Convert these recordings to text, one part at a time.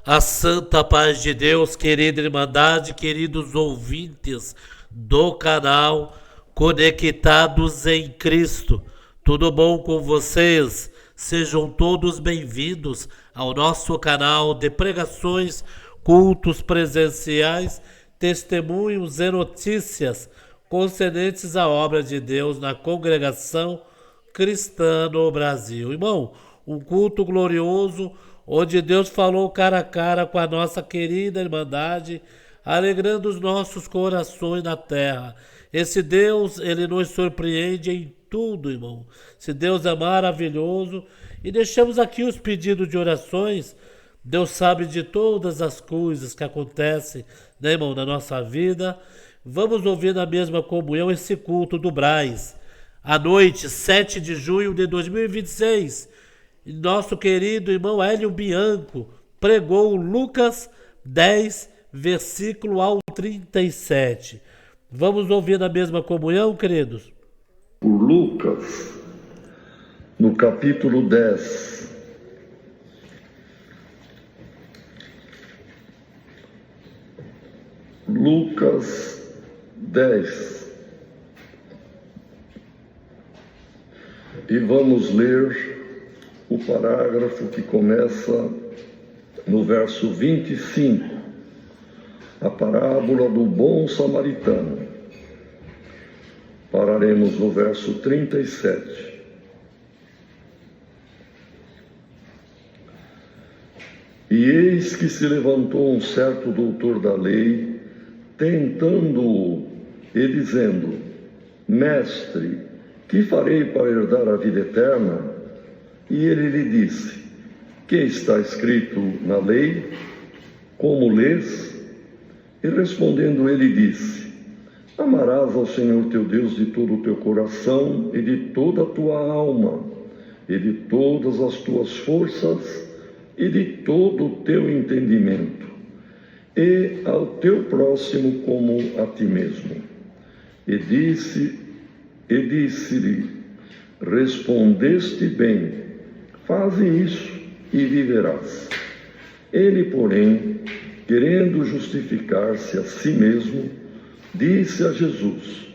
A santa paz de Deus, querida Irmandade, queridos ouvintes do canal Conectados em Cristo. Tudo bom com vocês? Sejam todos bem-vindos ao nosso canal de pregações, cultos presenciais, testemunhos e notícias concernentes à obra de Deus na congregação cristã no Brasil. Irmão, um culto glorioso onde Deus falou cara a cara com a nossa querida Irmandade, alegrando os nossos corações na terra. Esse Deus, ele nos surpreende em tudo, irmão. Esse Deus é maravilhoso. E deixamos aqui os pedidos de orações. Deus sabe de todas as coisas que acontecem, né, irmão, na nossa vida. Vamos ouvir na mesma comunhão esse culto do Braz. À noite, 7 de junho de 2026. Nosso querido irmão Hélio Bianco pregou Lucas 10, versículo ao 37. Vamos ouvir na mesma comunhão, queridos? O Lucas, no capítulo 10. Lucas 10. E vamos ler o parágrafo que começa no verso 25, a parábola do bom samaritano. Pararemos no verso 37. E eis que se levantou um certo doutor da lei, tentando-o e dizendo: Mestre, que farei para herdar a vida eterna? E ele lhe disse: Que está escrito na lei? Como lês? E respondendo ele disse: Amarás ao Senhor teu Deus de todo o teu coração e de toda a tua alma e de todas as tuas forças e de todo o teu entendimento, e ao teu próximo como a ti mesmo. E disse-lhe: Respondeste bem, faze isso e viverás. Ele, porém, querendo justificar-se a si mesmo, disse a Jesus: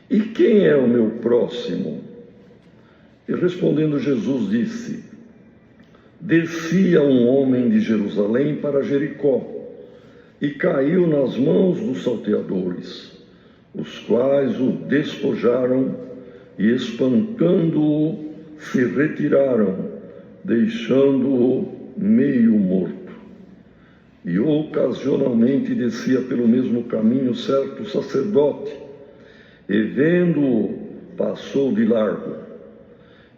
E quem é o meu próximo? E respondendo Jesus disse: Descia um homem de Jerusalém para Jericó, e caiu nas mãos dos salteadores, os quais o despojaram e, espancando-o, se retiraram, deixando-o meio morto. E ocasionalmente descia pelo mesmo caminho certo sacerdote, e vendo-o, passou de largo.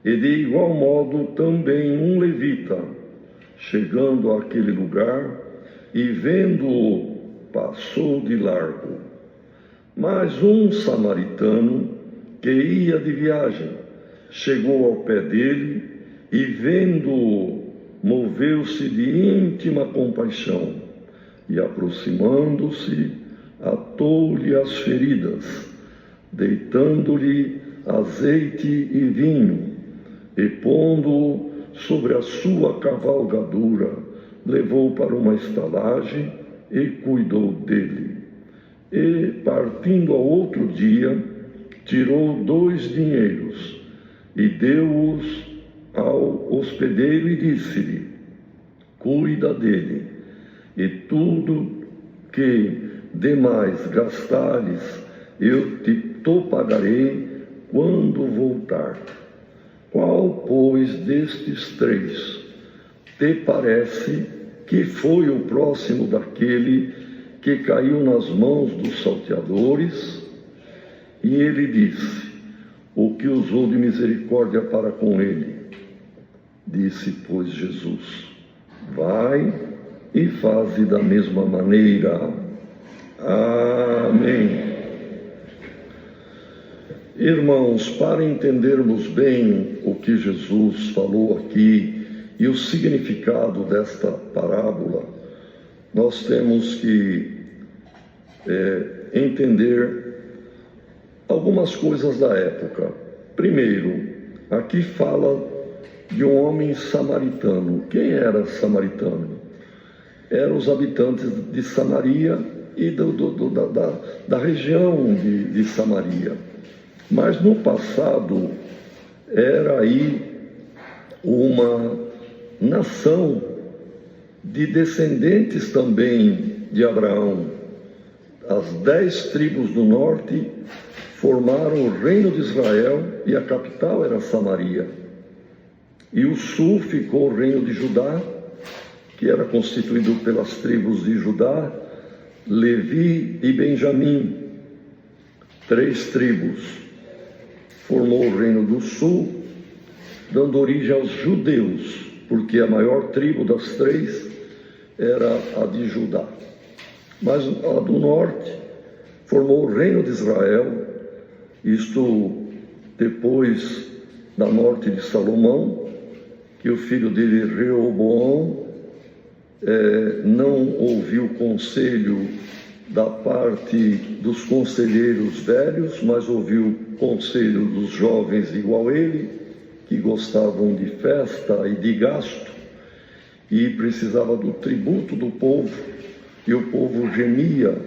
E de igual modo também um levita, chegando àquele lugar, e vendo-o, passou de largo. Mas um samaritano, que ia de viagem, chegou ao pé dele e, vendo-o, moveu-se de íntima compaixão e, aproximando-se, atou-lhe as feridas, deitando-lhe azeite e vinho, e, pondo-o sobre a sua cavalgadura, levou para uma estalagem e cuidou dele. E, partindo ao outro dia, tirou 2 dinheiros e deu-os ao hospedeiro e disse-lhe: Cuida dele, e tudo que demais gastares eu te pagarei quando voltar. Qual, pois, destes 3 te parece que foi o próximo daquele que caiu nas mãos dos salteadores? E ele disse: O que usou de misericórdia para com ele. Disse, pois, Jesus: Vai e faze da mesma maneira. Amém. Irmãos, para entendermos bem o que Jesus falou aqui e o significado desta parábola, nós temos que entender algumas coisas da época. Primeiro, aqui fala de um homem samaritano. Quem era samaritano? eram os habitantes de Samaria e da região de Samaria. Mas no passado era aí uma nação de descendentes também de Abraão. As 10 tribos do norte formaram o reino de Israel e a capital era Samaria. E o sul ficou o reino de Judá, que era constituído pelas tribos de Judá, Levi e Benjamim. 3 tribos formou o reino do sul, dando origem aos judeus, porque a maior tribo das 3 era a de Judá. Mas a do norte formou o reino de Israel, isto depois da morte de Salomão, que o filho dele, Reoboão, não ouviu o conselho da parte dos conselheiros velhos, mas ouviu o conselho dos jovens igual a ele, que gostavam de festa e de gasto, e precisava do tributo do povo, e o povo gemia,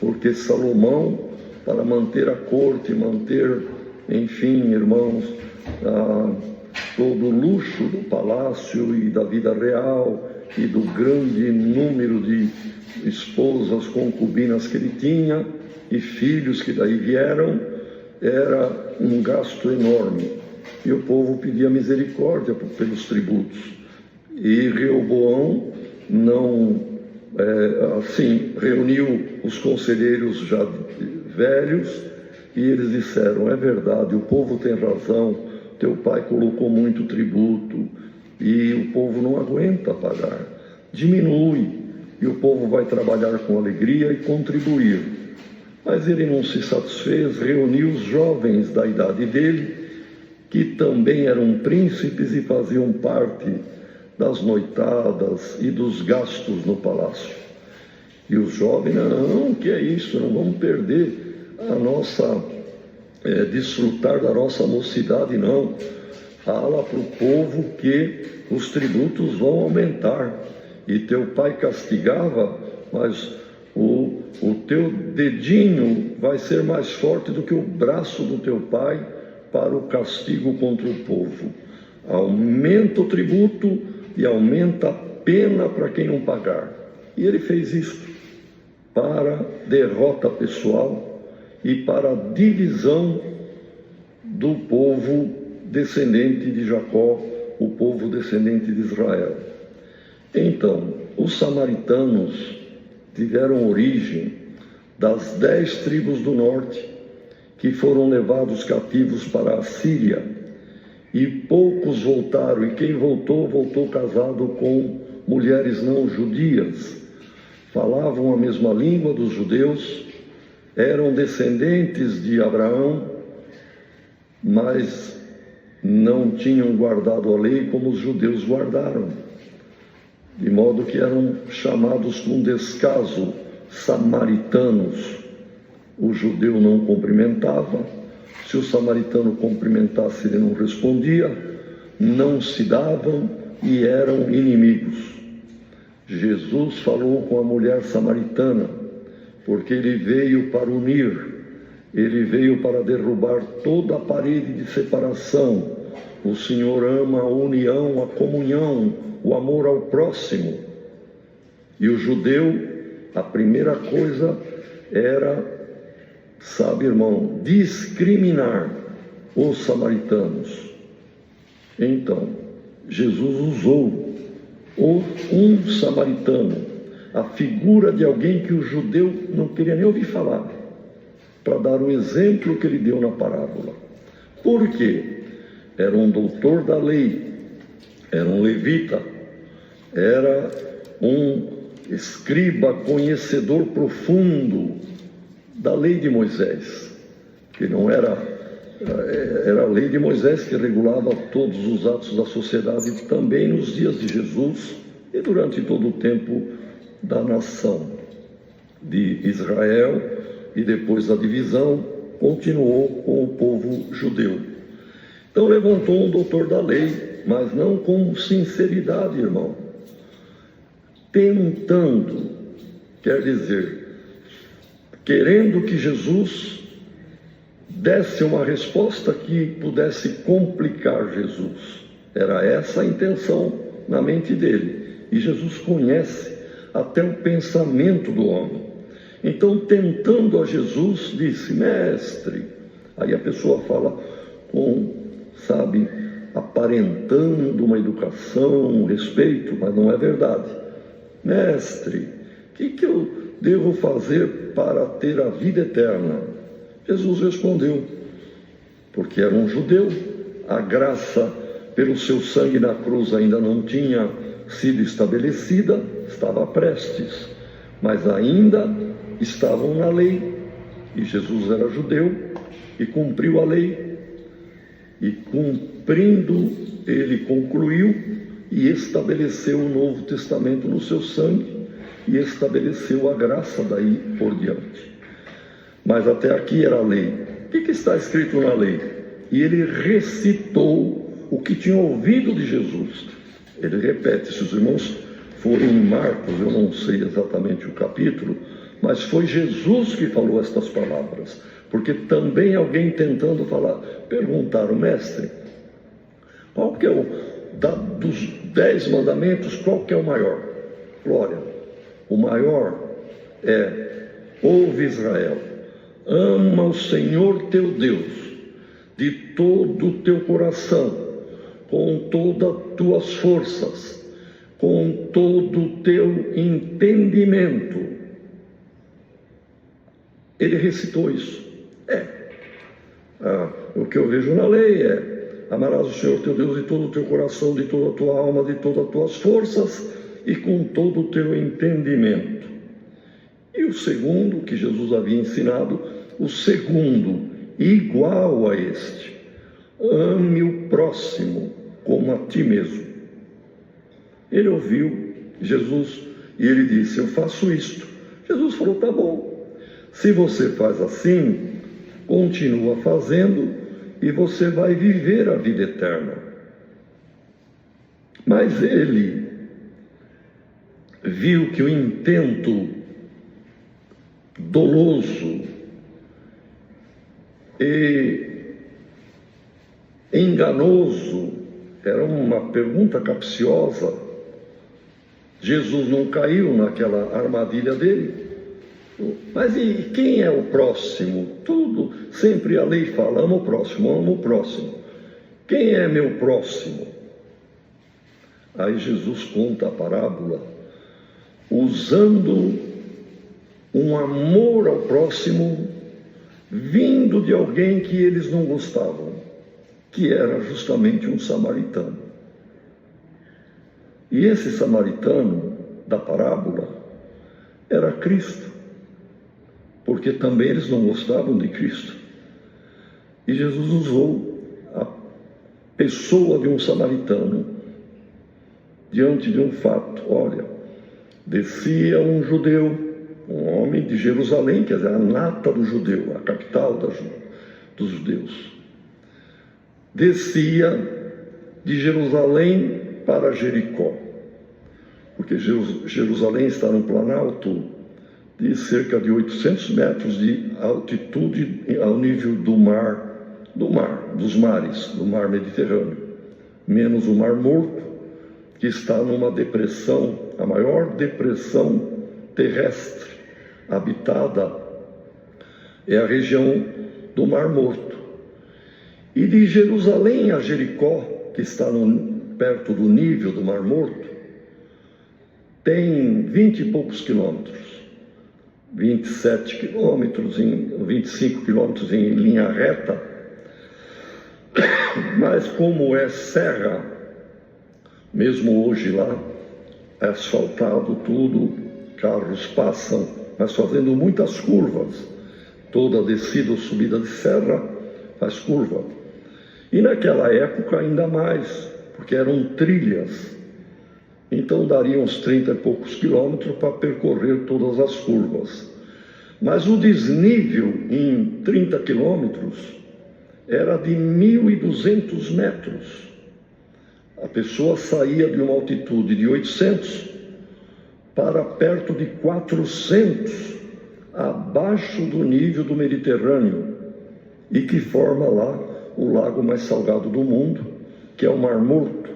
porque Salomão, para manter a corte, manter, enfim, irmãos, todo o luxo do palácio e da vida real, e do grande número de esposas, concubinas que ele tinha, e filhos que daí vieram, era um gasto enorme. E o povo pedia misericórdia pelos tributos. E Reoboão reuniu os conselheiros já velhos, e eles disseram: é verdade, o povo tem razão, teu pai colocou muito tributo, e o povo não aguenta pagar. Diminui, e o povo vai trabalhar com alegria e contribuir. Mas ele não se satisfez, reuniu os jovens da idade dele, que também eram príncipes e faziam parte das noitadas e dos gastos no palácio. E os jovens: não, que é isso, não vamos perder a nossa, desfrutar da nossa mocidade, não. Fala para o povo que os tributos vão aumentar, e teu pai castigava, mas o teu dedinho vai ser mais forte do que o braço do teu pai para o castigo contra o povo. Aumenta o tributo e aumenta a pena para quem não pagar. E ele fez isso para derrota pessoal e para a divisão do povo descendente de Jacó, o povo descendente de Israel. Então, os samaritanos tiveram origem das 10 tribos do norte, que foram levados cativos para a Síria, e poucos voltaram, e quem voltou, voltou casado com mulheres não judias, falavam a mesma língua dos judeus, eram descendentes de Abraão, mas não tinham guardado a lei como os judeus guardaram, de modo que eram chamados com descaso samaritanos. O judeu não cumprimentava, se o samaritano cumprimentasse ele não respondia, não se davam e eram inimigos. Jesus falou com a mulher samaritana, porque ele veio para unir, ele veio para derrubar toda a parede de separação. O Senhor ama a união, a comunhão, o amor ao próximo. E o judeu, a primeira coisa era, sabe, irmão, discriminar os samaritanos. Então, Jesus usou um samaritano, a figura de alguém que o judeu não queria nem ouvir falar, para dar o exemplo que ele deu na parábola. Por quê? Era um doutor da lei, era um levita, era um escriba conhecedor profundo da lei de Moisés, que não era a lei de Moisés que regulava todos os atos da sociedade também nos dias de Jesus e durante todo o tempo da nação de Israel, e depois da divisão continuou com o povo judeu. Então levantou um doutor da lei, mas não com sinceridade, irmão. tentando, quer dizer, querendo que Jesus desse uma resposta que pudesse complicar Jesus. Era essa a intenção na mente dele. E Jesus conhece até o pensamento do homem. Então, tentando a Jesus, disse: mestre. Aí a pessoa fala com, sabe, aparentando uma educação, um respeito, mas não é verdade. Mestre, o que eu devo fazer para ter a vida eterna? Jesus respondeu, porque era um judeu, a graça pelo seu sangue na cruz ainda não tinha sido estabelecida, estava prestes, mas ainda estavam na lei, e Jesus era judeu e cumpriu a lei, e cumprindo, ele concluiu e estabeleceu o Novo Testamento no seu sangue, e estabeleceu a graça daí por diante. Mas até aqui era a lei. O que está escrito na lei? E ele recitou o que tinha ouvido de Jesus. Ele repete, se os irmãos forem em Marcos, eu não sei exatamente o capítulo, mas foi Jesus que falou estas palavras. Porque também alguém tentando falar, perguntaram: mestre, qual que é dos 10 mandamentos, qual que é o maior? Glória, o maior é: ouve Israel, ama o Senhor teu Deus de todo o teu coração, com todas as tuas forças, com todo o teu entendimento. Ele recitou isso. O que eu vejo na lei é: amarás o Senhor teu Deus de todo o teu coração, de toda a tua alma, de todas as tuas forças e com todo o teu entendimento. E o segundo, que Jesus havia ensinado, o segundo, igual a este: ame o próximo como a ti mesmo. Ele ouviu Jesus e ele disse: eu faço isto. Jesus falou: tá bom, se você faz assim, continua fazendo e você vai viver a vida eterna. Mas ele viu que o intento doloso e enganoso era uma pergunta capciosa. Jesus não caiu naquela armadilha dele. Mas e quem é o próximo? Tudo, sempre a lei fala: ama o próximo, ama o próximo. Quem é meu próximo? Aí Jesus conta a parábola usando um amor ao próximo vindo de alguém que eles não gostavam, que era justamente um samaritano. E esse samaritano da parábola era Cristo, porque também eles não gostavam de Cristo. E Jesus usou a pessoa de um samaritano diante de um fato. Olha, descia um judeu, um homem de Jerusalém, quer dizer, a nata do judeu, a capital dos judeus. Descia de Jerusalém para Jericó, porque Jerusalém está num planalto de cerca de 800 metros de altitude ao nível dos mares, do mar Mediterrâneo, menos o Mar Morto, que está numa depressão, a maior depressão terrestre habitada é a região do Mar Morto. E de Jerusalém a Jericó, que está perto do nível do Mar Morto, tem 20 e poucos quilômetros, 27 quilômetros, 25 quilômetros em linha reta. Mas como é serra, mesmo hoje lá, é asfaltado tudo, carros passam, mas fazendo muitas curvas. Toda descida ou subida de serra faz curva. E naquela época ainda mais, porque eram trilhas. Então daria uns 30 e poucos quilômetros para percorrer todas as curvas. Mas o desnível em 30 quilômetros era de 1.200 metros. A pessoa saía de uma altitude de 800 para perto de 400, abaixo do nível do Mediterrâneo, e que forma lá o lago mais salgado do mundo, que é o Mar Morto.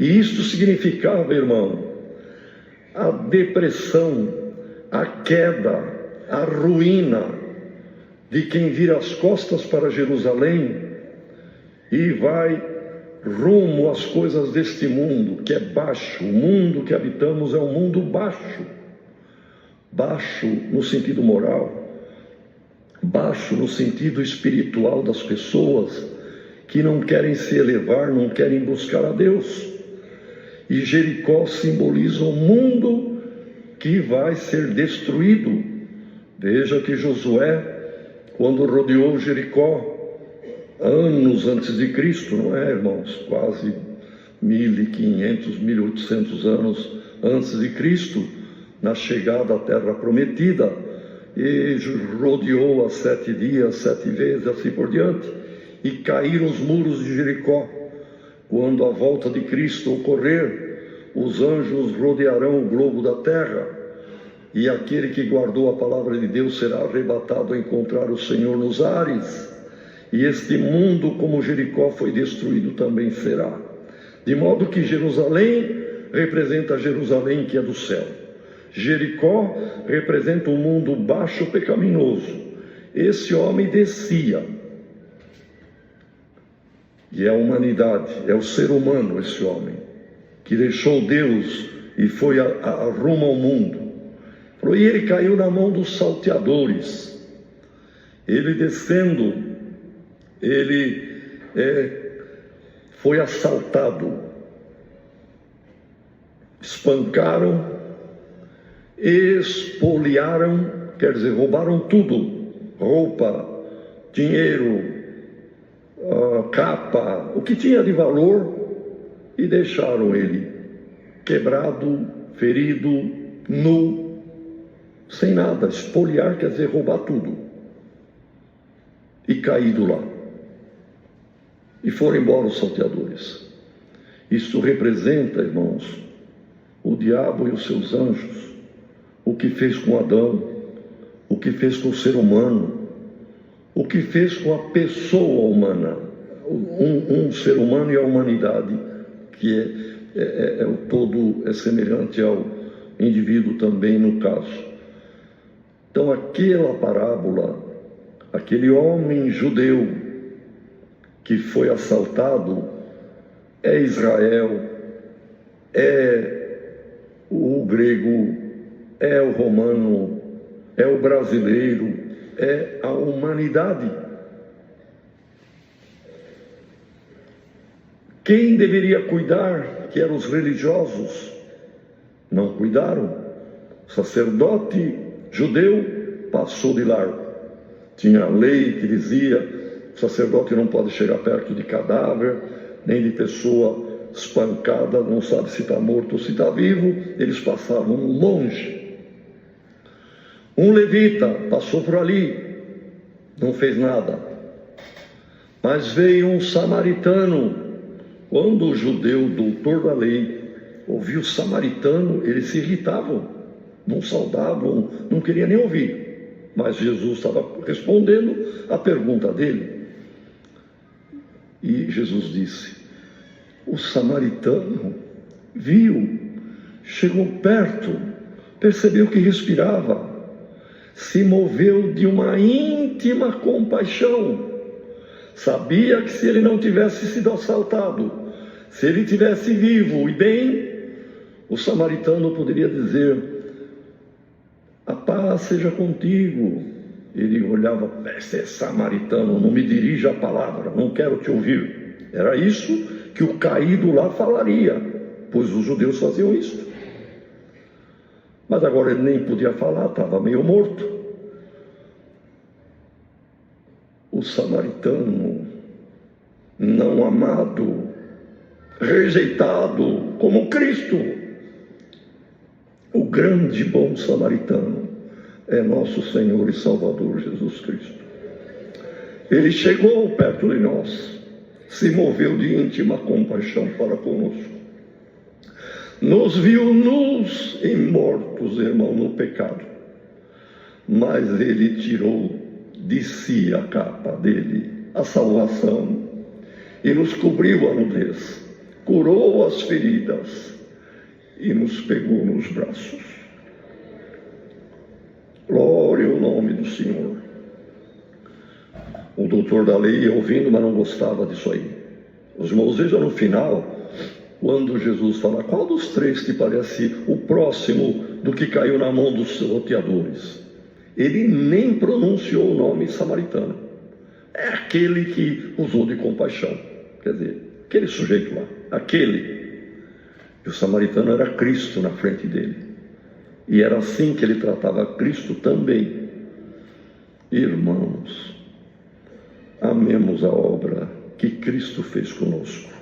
E isto significava, irmão, a depressão, a queda, a ruína de quem vira as costas para Jerusalém e vai rumo às coisas deste mundo, que é baixo. O mundo que habitamos é um mundo baixo. Baixo no sentido moral, baixo no sentido espiritual das pessoas que não querem se elevar, não querem buscar a Deus. E Jericó simboliza o mundo que vai ser destruído. Veja que Josué, quando rodeou Jericó, anos antes de Cristo, não é, irmãos? Quase 1500, 1800 anos antes de Cristo, na chegada à terra prometida, e rodeou a 7 dias, 7 vezes, assim por diante, e caíram os muros de Jericó. Quando a volta de Cristo ocorrer, os anjos rodearão o globo da terra, e aquele que guardou a palavra de Deus será arrebatado a encontrar o Senhor nos ares, e este mundo, como Jericó foi destruído, também será. De modo que Jerusalém representa a Jerusalém que é do céu. Jericó representa um mundo baixo, pecaminoso. Esse homem descia, e é a humanidade, é o ser humano, esse homem, que deixou Deus e foi a rumo ao mundo. E ele caiu na mão dos salteadores. Ele descendo, ele foi assaltado, espancaram, espoliaram, quer dizer, roubaram tudo, roupa, dinheiro, capa, o que tinha de valor, e deixaram ele quebrado, ferido, nu, sem nada. Espoliar quer dizer roubar tudo, e caído lá. E foram embora os salteadores. Isto representa, irmãos, o diabo e os seus anjos, o que fez com Adão, o que fez com o ser humano, o que fez com a pessoa humana, um ser humano e a humanidade, que o todo é semelhante ao indivíduo também no caso. Então aquela parábola, aquele homem judeu que foi assaltado, é Israel, é o grego, é o romano, é o brasileiro, é a humanidade. Quem deveria cuidar, que eram os religiosos, não cuidaram. O sacerdote judeu passou de largo. Tinha a lei que dizia: o sacerdote não pode chegar perto de cadáver, nem de pessoa espancada, não sabe se está morto ou se está vivo. Eles passavam longe. Um levita passou por ali, não fez nada. Mas veio um samaritano. Quando o judeu, doutor da lei, ouvia o samaritano, eles se irritavam, não saudavam, não queria nem ouvir. Mas Jesus estava respondendo a pergunta dele. E Jesus disse: o samaritano viu, chegou perto, percebeu que respirava, se moveu de uma íntima compaixão. Sabia que se ele não tivesse sido assaltado, se ele tivesse vivo e bem, o samaritano poderia dizer: a paz seja contigo. Ele olhava: você é samaritano, não me dirija a palavra, não quero te ouvir. Era isso que o caído lá falaria, pois os judeus faziam isso. Mas agora ele nem podia falar, estava meio morto. O samaritano, não amado, rejeitado como Cristo, o grande bom samaritano, é nosso Senhor e Salvador Jesus Cristo. Ele chegou perto de nós, se moveu de íntima compaixão para conosco. nos viu nus e mortos, irmão, no pecado. Mas ele tirou de si a capa dele, a salvação, e nos cobriu a nudez, curou as feridas e nos pegou nos braços. Glória ao nome do Senhor. O doutor da lei ia ouvindo, mas não gostava disso aí. Os irmãos vejam no final, quando Jesus fala, qual dos três te parece o próximo do que caiu na mão dos roteadores? Ele nem pronunciou o nome samaritano. É aquele que usou de compaixão. Quer dizer, aquele sujeito lá, aquele. E o samaritano era Cristo na frente dele. E era assim que ele tratava Cristo também. Irmãos, amemos a obra que Cristo fez conosco.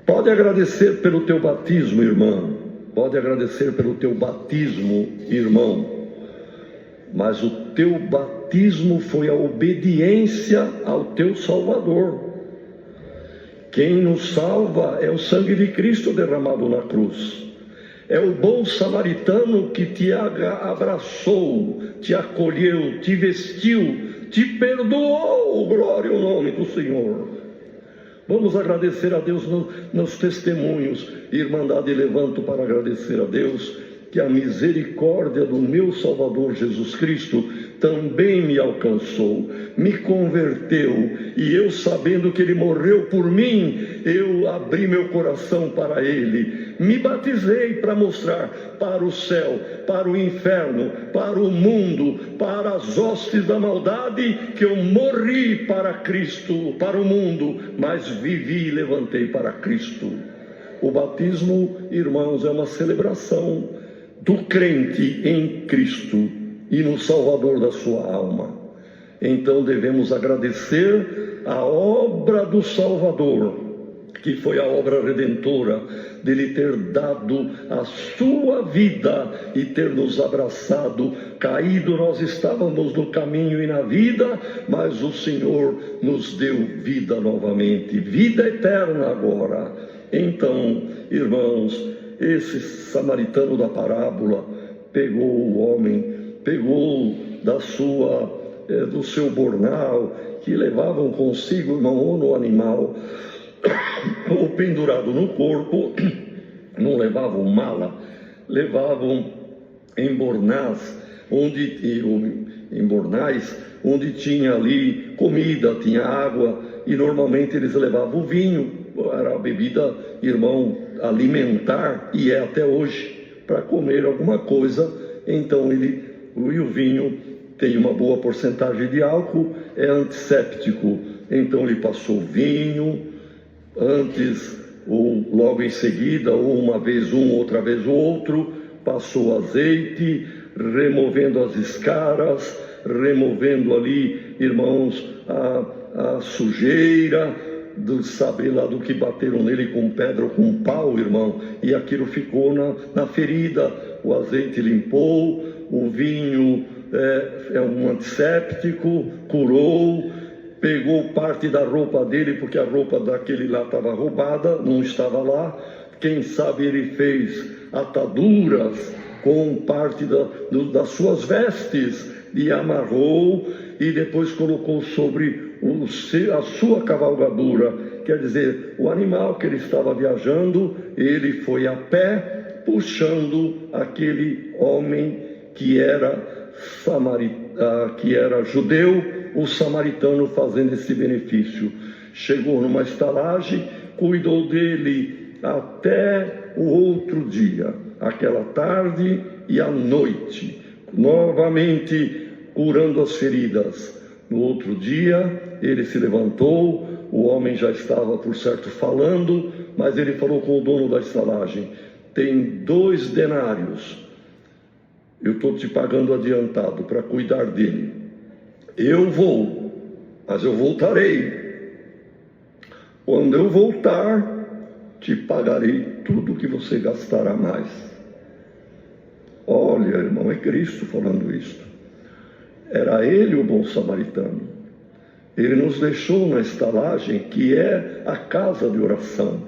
Pode agradecer pelo teu batismo, irmã. Pode agradecer pelo teu batismo, irmão. Mas o teu batismo foi a obediência ao teu Salvador. Quem nos salva é o sangue de Cristo derramado na cruz. É o bom samaritano que te abraçou, te acolheu, te vestiu, te perdoou. Glória ao nome do Senhor. Vamos agradecer a Deus nos testemunhos. Irmandade, levanto para agradecer a Deus que a misericórdia do meu Salvador Jesus Cristo também me alcançou, me converteu, e eu, sabendo que Ele morreu por mim, eu abri meu coração para Ele, me batizei para mostrar para o céu, para o inferno, para o mundo, para as hostes da maldade, que eu morri para Cristo, para o mundo, mas vivi e levantei para Cristo. O batismo, irmãos, é uma celebração do crente em Cristo e no Salvador da sua alma. Então devemos agradecer a obra do Salvador, que foi a obra redentora, dele ter dado a sua vida e ter nos abraçado. Caído nós estávamos no caminho e na vida, mas o Senhor nos deu vida novamente, vida eterna agora. Então, irmãos, esse samaritano da parábola pegou o homem, pegou do seu bornal, que levavam consigo, irmão, ou no animal, ou pendurado no corpo, não levavam mala, levavam embornais, onde tinha ali comida, tinha água, e normalmente eles levavam o vinho, era a bebida, irmão, alimentar, e é até hoje, para comer alguma coisa. Então o vinho tem uma boa porcentagem de álcool, é antisséptico. Então ele passou vinho antes, ou logo em seguida, ou uma vez um, outra vez o outro, passou azeite, removendo as escaras, removendo ali, irmãos, a sujeira, saber lá do que bateram nele com pedra ou com pau, irmão, e aquilo ficou na ferida. O azeite limpou, o vinho é um antisséptico, curou, pegou parte da roupa dele, porque a roupa daquele lá estava roubada, não estava lá. Quem sabe ele fez ataduras com parte das suas vestes e amarrou, e depois colocou sobre a sua cavalgadura. Quer dizer, o animal que ele estava viajando, ele foi a pé, puxando aquele homem que era judeu, o samaritano, fazendo esse benefício. Chegou numa estalagem, cuidou dele até o outro dia, aquela tarde e à noite, novamente curando as feridas. No outro dia, ele se levantou, o homem já estava, por certo, falando, mas ele falou com o dono da estalagem: tem 2 denários, eu estou te pagando adiantado para cuidar dele. Eu vou, mas eu voltarei. Quando eu voltar, te pagarei tudo que você gastará mais. Olha, irmão, é Cristo falando isso. Era ele o bom samaritano. Ele nos deixou na estalagem, que é a casa de oração.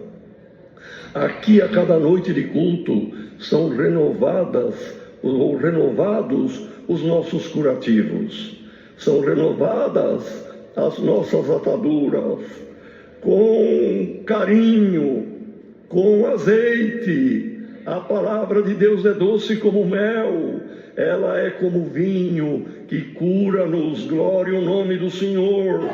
Aqui, a cada noite de culto, são renovadas ou renovados os nossos curativos, são renovadas as nossas ataduras, com carinho, com azeite. A palavra de Deus é doce como mel, ela é como vinho que cura-nos. Glória ao nome do Senhor.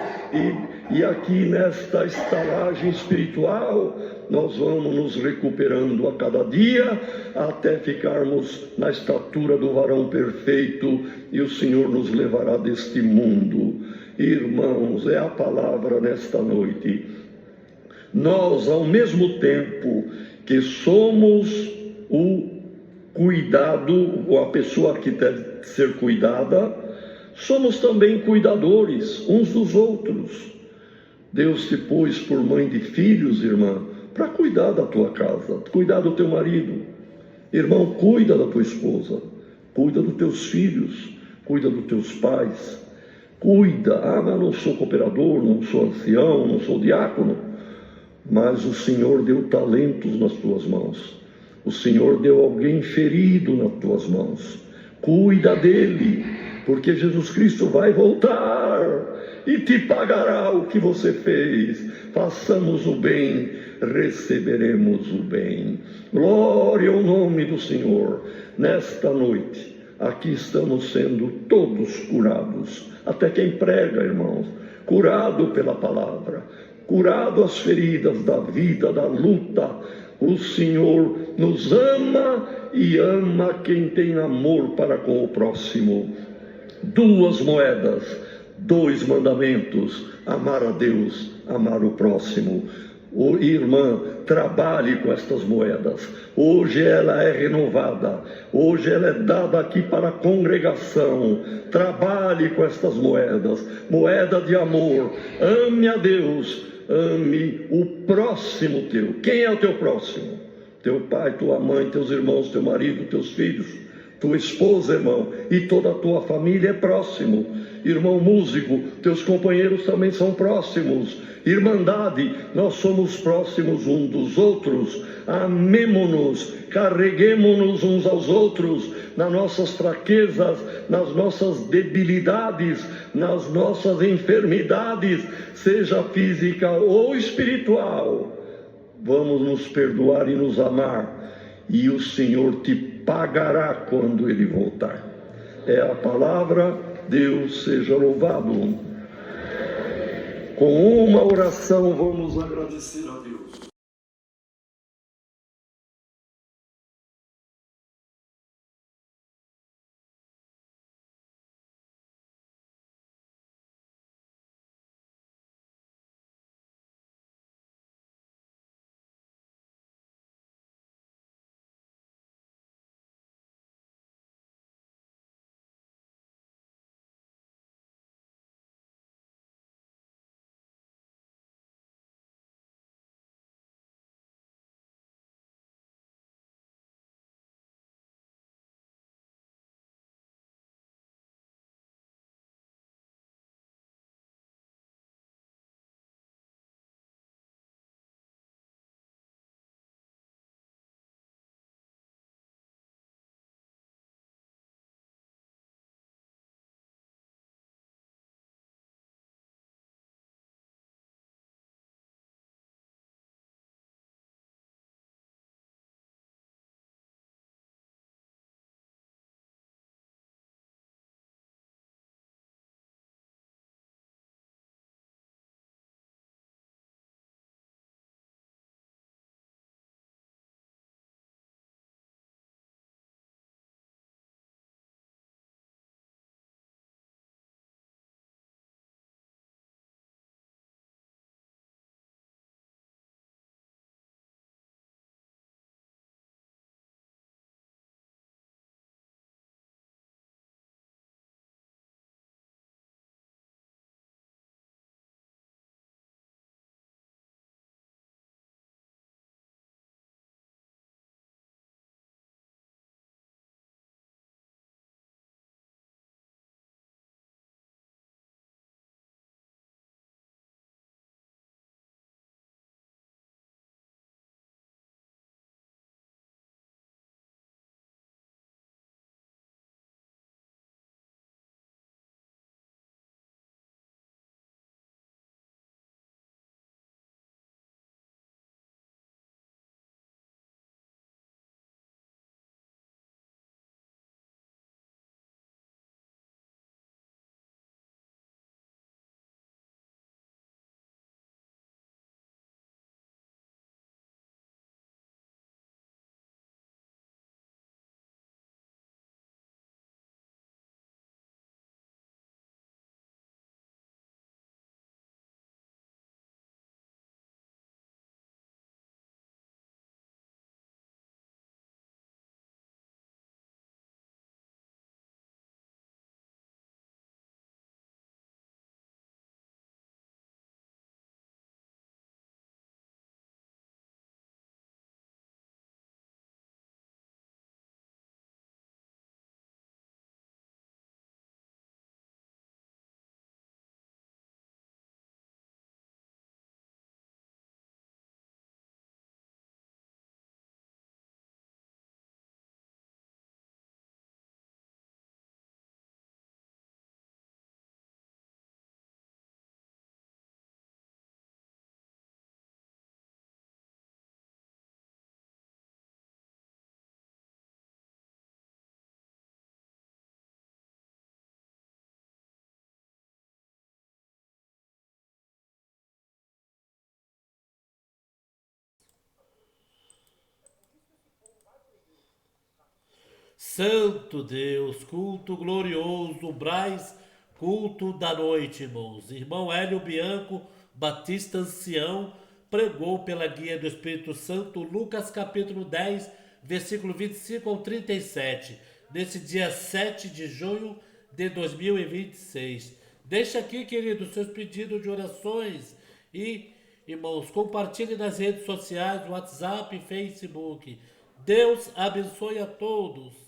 E aqui nesta estalagem espiritual, nós vamos nos recuperando a cada dia, até ficarmos na estatura do varão perfeito, e o Senhor nos levará deste mundo. Irmãos, é a palavra nesta noite. Nós, ao mesmo tempo que somos o cuidado, ou a pessoa que deve ser cuidada, somos também cuidadores uns dos outros. Deus te pôs por mãe de filhos, irmã, para cuidar da tua casa, cuidar do teu marido. Irmão, cuida da tua esposa, cuida dos teus filhos, cuida dos teus pais, cuida. Mas não sou cooperador, não sou ancião, não sou diácono. Mas o Senhor deu talentos nas tuas mãos. O Senhor deu alguém ferido nas tuas mãos. Cuida dele, porque Jesus Cristo vai voltar e te pagará o que você fez. Façamos o bem, receberemos o bem. Glória ao nome do Senhor. Nesta noite, aqui estamos sendo todos curados. Até quem prega, irmãos, curado pela palavra, curado as feridas da vida, da luta. O Senhor nos ama e ama quem tem amor para com o próximo. 2 moedas, 2 mandamentos: amar a Deus, amar o próximo. Irmã, trabalhe com estas moedas. Hoje ela é renovada, hoje ela é dada aqui para a congregação. Trabalhe com estas moedas, moeda de amor. Ame a Deus, ame o próximo teu. Quem é o teu próximo? Teu pai, tua mãe, teus irmãos, teu marido, teus filhos, tua esposa, irmão, e toda a tua família é próximo. Irmão músico, teus companheiros também são próximos. Irmandade, nós somos próximos uns dos outros. Amemo-nos, carreguemo-nos uns aos outros, nas nossas fraquezas, nas nossas debilidades, nas nossas enfermidades, seja física ou espiritual. Vamos nos perdoar e nos amar, e o Senhor te pagará quando Ele voltar. É a palavra. Deus seja louvado. Com uma oração vamos agradecer a Deus. Santo Deus, culto glorioso, Braz, culto da noite, irmãos. Irmão Hélio Bianco, Batista Ancião, pregou pela guia do Espírito Santo, Lucas capítulo 10, versículo 25 ao 37, nesse dia 7 de junho de 2026. Deixa aqui, querido, seus pedidos de orações e, irmãos, compartilhe nas redes sociais, WhatsApp e Facebook. Deus abençoe a todos.